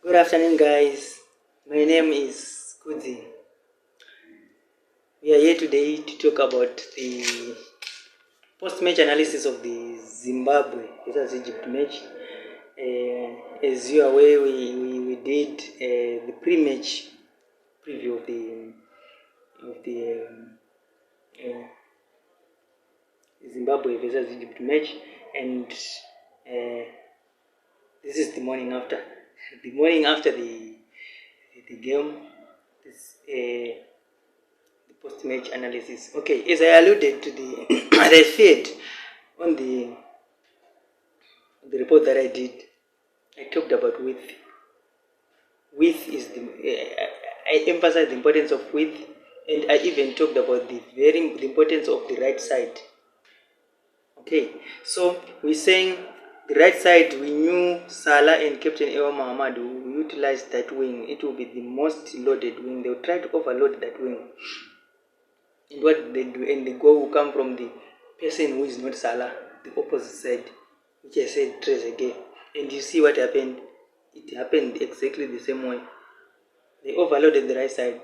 Good afternoon, guys. My name is Kudzie. We are here today to talk about the post-match analysis of the Zimbabwe versus Egypt match. As you are aware, we did the pre-match preview of the Zimbabwe versus Egypt match, and this is the morning after. The morning after the game. This the post-match analysis. Okay, as I alluded to the as I said on the report that I did, I talked about width. Width is I emphasized the importance of width, and I even talked about the importance of the right side. Okay, so we're saying the right side, we knew Salah and Captain Ewa Mohammed will utilize that wing. It will be the most loaded wing. They will try to overload that wing. And what they do, and the goal will come from the person who is not Salah, the opposite side, which I said Trezeguet. And you see what happened. It happened exactly the same way. They overloaded the right side.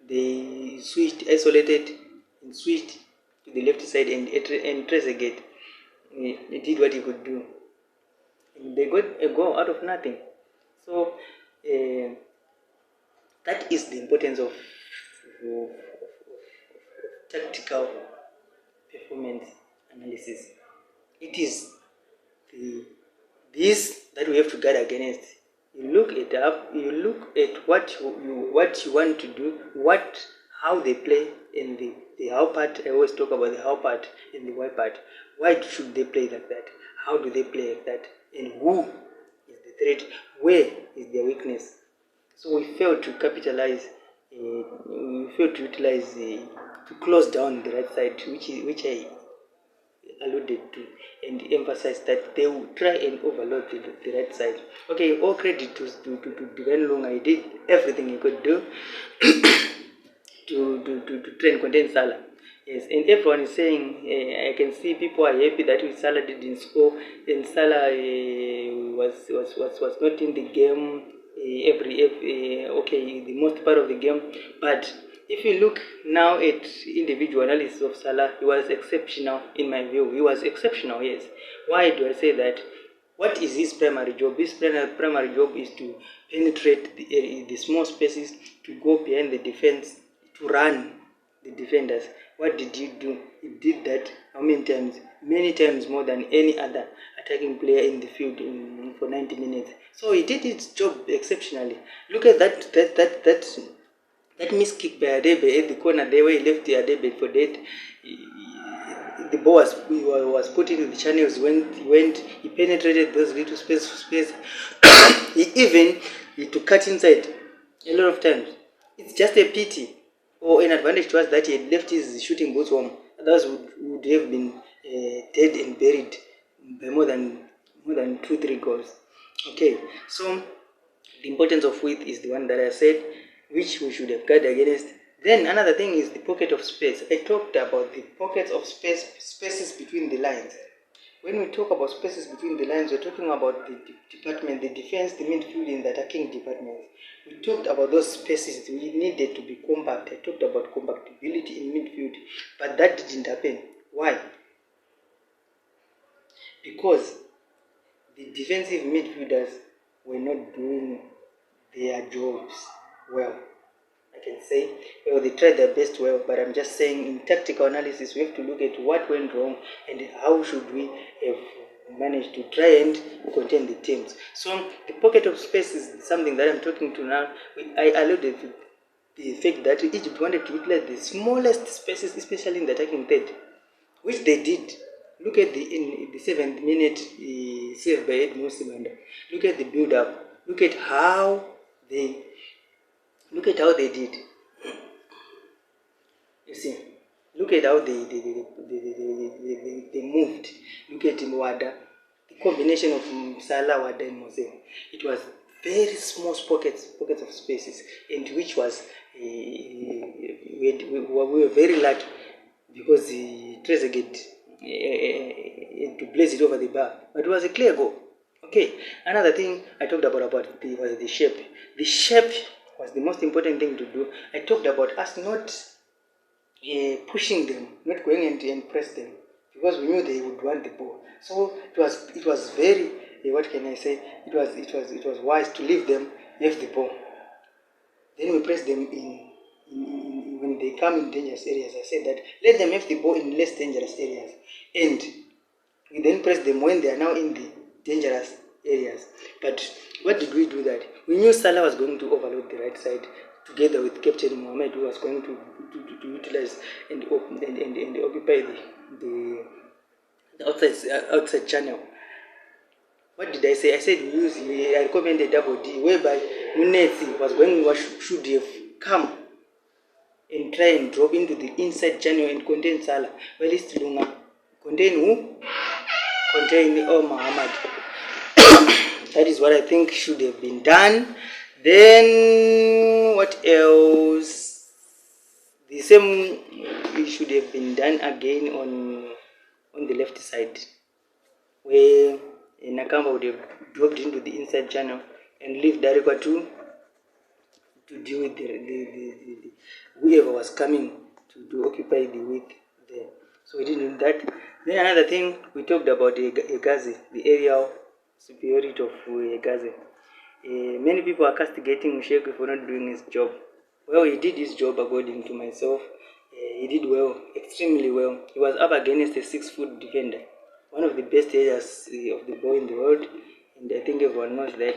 They switched, isolated, and switched to the left side, and Trezeguet he did what he could do. And they got a goal out of nothing. So that is the importance of tactical performance analysis. It is this that we have to guard against. You look at what you want to do, how they play, in the how part. I always talk about the how part and the why part. Why should they play like that? How do they play like that? And who is the threat? Where is their weakness? So we failed to capitalize. We failed to utilize to close down the right side, which I alluded to and emphasized that they will try and overload the right side. Okay, all credit to Divine Long. I did everything he could do to try and contain Salah. Yes, and everyone is saying, I can see people are happy that Salah didn't score, and Salah was not in the game okay, the most part of the game. But if you look now at individual analysis of Salah, he was exceptional in my view. He was exceptional, yes. Why do I say that? What is his primary job? His primary job is to penetrate the small spaces, to go behind the defense, to run the defenders. What did you do? He did that how many times? Many times more than any other attacking player in the field for 90 minutes. So he did his job exceptionally. Look at that missed kick by Adebe at the corner there where he left Adebe for dead. The ball was put into the channels when he penetrated those little space. he took cut inside a lot of times. It's just a pity or an advantage to us that he had left his shooting boots home. Others would have been dead and buried by more than 2-3 goals. Okay, so the importance of width is the one that I said, which we should have guarded against. Then another thing is the pocket of space. I talked about the pockets of spaces between the lines. When we talk about spaces between the lines, we're talking about the department, the defense, the midfield, and the attacking department. We talked about those spaces. We needed to be compact. I talked about compactability in midfield, but that didn't happen. Why? Because the defensive midfielders were not doing their jobs well. I can say, well, they tried their best well, but I'm just saying in tactical analysis, we have to look at what went wrong and how should we have managed to try and contain the teams. So the pocket of space is something that I'm talking to now. I alluded to the fact that Egypt wanted to utilize the smallest spaces, especially in the attacking third, which they did. Look at in the 7th minute save by Ed Musibanda. Look at the build-up. Look at how they did. You see, look at how they moved. Look at Wada. The combination of Salah, Wada, and Mose. It was very small pockets of spaces, and which was we were very lucky because the Trezeguet to place it over the bar, but it was a clear goal. Okay, another thing I talked about was the shape. The shape was the most important thing to do. I talked about us not pushing them, not going and press them, because we knew they would want the ball. So it was very what can I say? It was wise to leave them have the ball. Then we press them in when they come in dangerous areas. I said that let them have the ball in less dangerous areas, and we then press them when they are now in the dangerous areas. But what did we do that? We knew Salah was going to overload the right side together with Captain Mohamed, who was going to utilize and occupy the outside channel. What did I say? I said I recommended double D, whereby Munezi should have come and try and drop into the inside channel and contain Salah. Well, it's Lunga. Contain who? Contain Muhammad. That is what I think should have been done. Then what else? The same should have been done again on the left side, where Nakamba would have dropped into the inside channel and leave Darikwa to deal with the whoever was coming to occupy the width there. So we didn't do that. Then another thing we talked about Egazi, the aerial superiority of Egazi. Many people are castigating Musheku for not doing his job. Well, he did his job according to myself. He did well, extremely well. He was up against a 6-foot defender, one of the best areas of the ball in the world, and I think everyone knows that.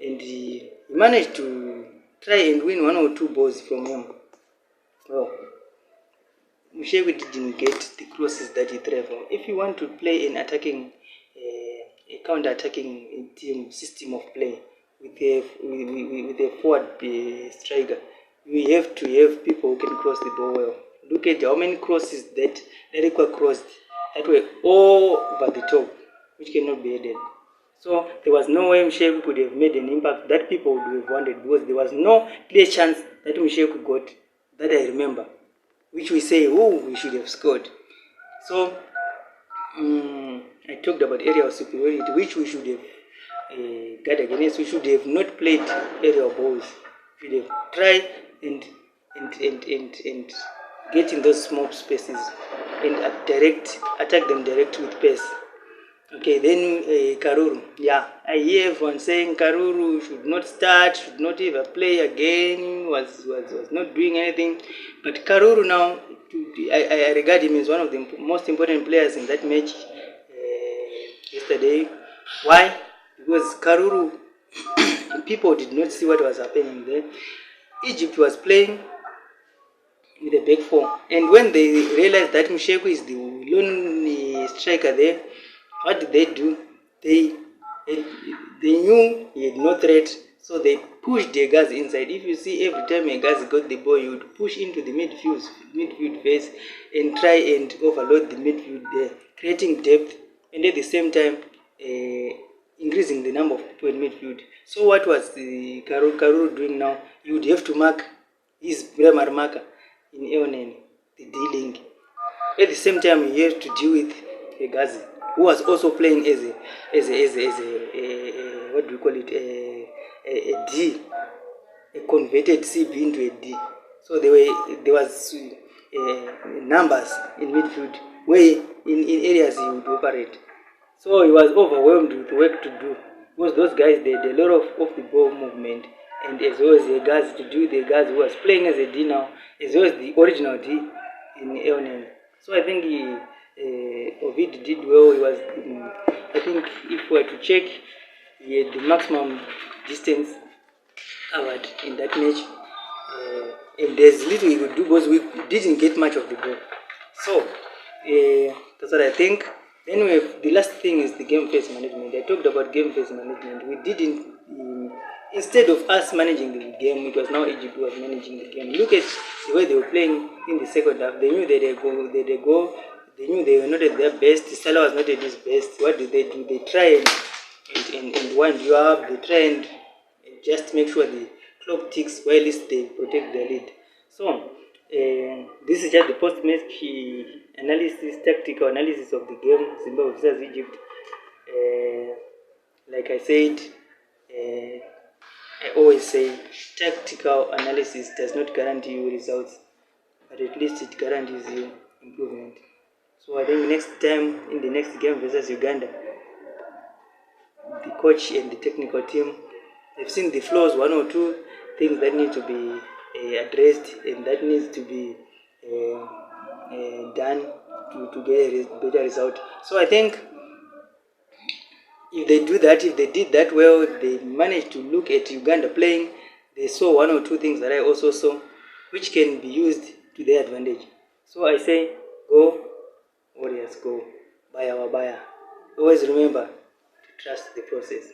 And he managed to try and win 1 or 2 balls from him. Well, Musheku didn't get the crosses that he threw from. If you want to play an attacking, a counter-attacking team system of play with a forward striker, you have to have people who can cross the ball well. Look at how many crosses that Erika crossed that were all over the top, which cannot be headed. So there was no way Musheku could have made an impact that people would have wanted, because there was no clear chance that Musheku got that I remember, which we say, oh, we should have scored. So I talked about area of superiority, which we should have guard against. We should have not played aerial balls. We should have tried and get in those small spaces and attack them direct with pace. Okay, then Karuru. Yeah, I hear everyone saying Karuru should not start, should not even play again, was not doing anything. But Karuru now, I regard him as one of the most important players in that match yesterday. Why? Because Karuru, people did not see what was happening there. Egypt was playing with a back four, and when they realized that Musheku is the lone striker there, what did they do? They knew he had no threat, so they pushed the guys inside. If you see, every time a guy got the ball, you would push into the midfield phase and try and overload the midfield there, creating depth, and at the same time increasing the number of people in midfield. So what was the Karuru doing now? You would have to mark his primary marker in Eonen, the D-Link. At the same time, you have to deal with Egazi, who was also playing as a what do you call it, a D, a converted CB into a D. So there was numbers in midfield where in areas he would operate. So he was overwhelmed with work to do, because those guys, they had a lot of off-the-ball movement, and as well as the guys to do, the guys who was playing as a D now, as well as the original D in Eonen. So I think Ovid did well. He was, I think, if we were to check, he had the maximum distance covered in that match, and there's little he could do because we didn't get much of the ball. So that's what I think. Then we have, the last thing is the game phase management. I talked about game phase management. We didn't, instead of us managing the game, it was now Egypt who was managing the game. Look at the way they were playing in the second half. They knew they knew they were not at their best. Salah was not at his best. What did they do? They try and wind you up. They try and just make sure the clock ticks while at least they protect their lead. So this is just the post-match analysis, tactical analysis of the game, Zimbabwe versus Egypt. Like I said, I always say tactical analysis does not guarantee you results, but at least it guarantees you improvement. So I think next time in the next game versus Uganda, the coach and the technical team, they've seen the flaws, one or two things that need to be addressed and that needs to be done to get a better result. So I think if they do that, if they did that well, they managed to look at Uganda playing, they saw one or two things that I also saw, which can be used to their advantage. So I say, go, Warriors, go. Buy our buyer. Always remember to trust the process.